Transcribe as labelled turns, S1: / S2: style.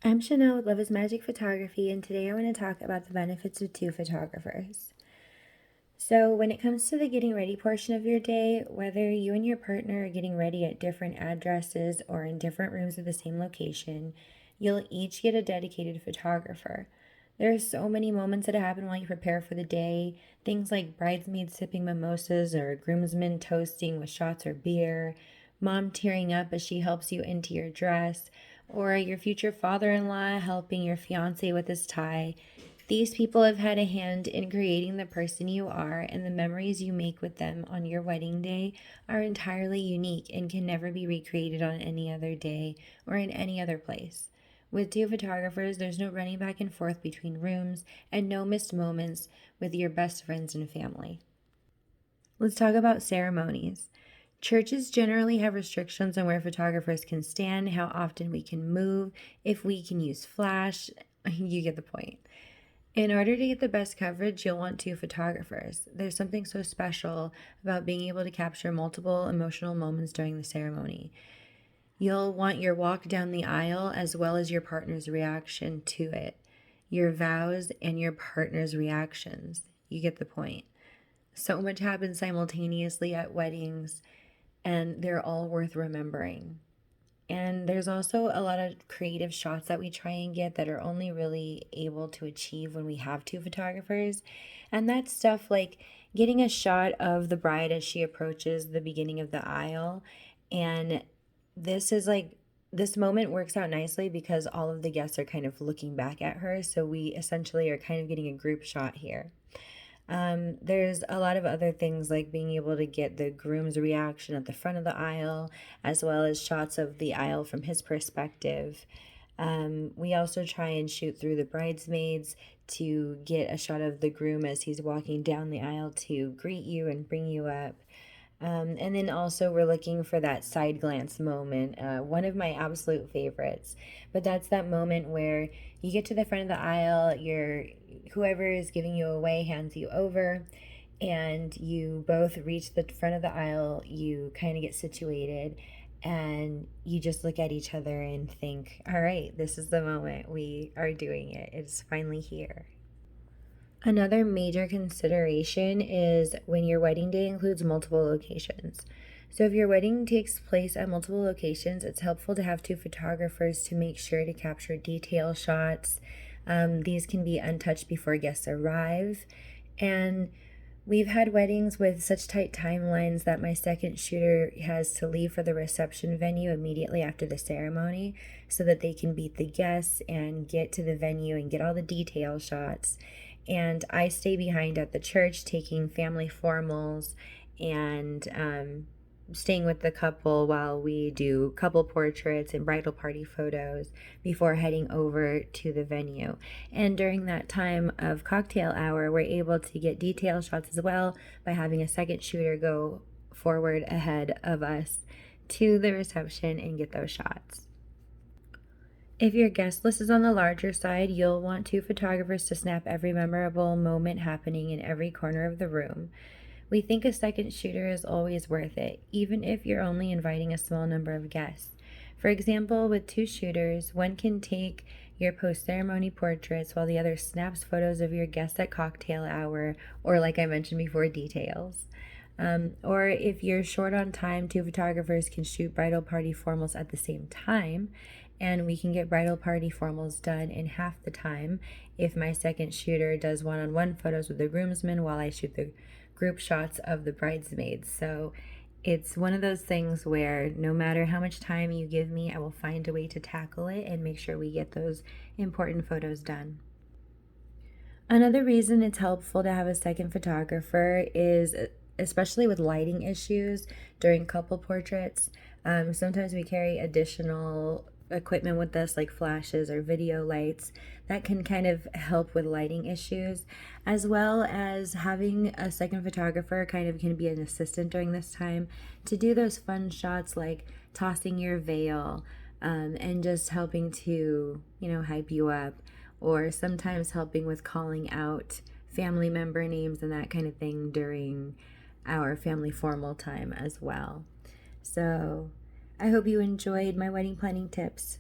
S1: I'm Chanelle with Love is Magic Photography, and today I want to talk about the benefits of two photographers. So, when it comes to the getting ready portion of your day, whether you and your partner are getting ready at different addresses or in different rooms of the same location, you'll each get a dedicated photographer. There are so many moments that happen while you prepare for the day, things like bridesmaids sipping mimosas or groomsmen toasting with shots or beer, mom tearing up as she helps you into your dress, or your future father-in-law helping your fiance with his tie. These people have had a hand in creating the person you are, and the memories you make with them on your wedding day are entirely unique and can never be recreated on any other day or in any other place. With two photographers, there's no running back and forth between rooms and no missed moments with your best friends and family. Let's talk about ceremonies. Churches generally have restrictions on where photographers can stand, how often we can move, if we can use flash. You get the point. In order to get the best coverage, you'll want two photographers. There's something so special about being able to capture multiple emotional moments during the ceremony. You'll want your walk down the aisle as well as your partner's reaction to it, your vows and your partner's reactions. You get the point. So much happens simultaneously at weddings, and they're all worth remembering. And there's also a lot of creative shots that we try and get that are only really able to achieve when we have two photographers. And that's stuff like getting a shot of the bride as she approaches the beginning of the aisle. And this moment works out nicely because all of the guests are kind of looking back at her. So we essentially are kind of getting a group shot here. There's a lot of other things like being able to get the groom's reaction at the front of the aisle, as well as shots of the aisle from his perspective. We also try and shoot through the bridesmaids to get a shot of the groom as he's walking down the aisle to greet you and bring you up. And then also we're looking for that side glance moment, one of my absolute favorites. But that's that moment where you get to the front of the aisle, whoever is giving you away hands you over, and you both reach the front of the aisle, you kind of get situated, and you just look at each other and think, all right, this is the moment, we are doing it. It's finally here. Another major consideration is when your wedding day includes multiple locations. So if your wedding takes place at multiple locations, it's helpful to have two photographers to make sure to capture detail shots. These can be untouched before guests arrive. And we've had weddings with such tight timelines that my second shooter has to leave for the reception venue immediately after the ceremony so that they can beat the guests and get to the venue and get all the detail shots. And I stay behind at the church taking family formals and staying with the couple while we do couple portraits and bridal party photos before heading over to the venue. And during that time of cocktail hour, we're able to get detail shots as well by having a second shooter go forward ahead of us to the reception and get those shots. If your guest list is on the larger side, you'll want two photographers to snap every memorable moment happening in every corner of the room. We think a second shooter is always worth it, even if you're only inviting a small number of guests. For example, with two shooters, one can take your post-ceremony portraits while the other snaps photos of your guests at cocktail hour, or like I mentioned before, details. Or if you're short on time, two photographers can shoot bridal party formals at the same time, and we can get bridal party formals done in half the time if my second shooter does one-on-one photos with the groomsmen while I shoot the group shots of the bridesmaids. So it's one of those things where no matter how much time you give me, I will find a way to tackle it and make sure we get those important photos done. Another reason it's helpful to have a second photographer is especially with lighting issues during couple portraits. Sometimes we carry additional equipment with us like flashes or video lights that can kind of help with lighting issues, as well as having a second photographer kind of can be an assistant during this time to do those fun shots like tossing your veil, and just helping to hype you up, or sometimes helping with calling out family member names and that kind of thing during our family formal time as well. So I hope you enjoyed my wedding planning tips.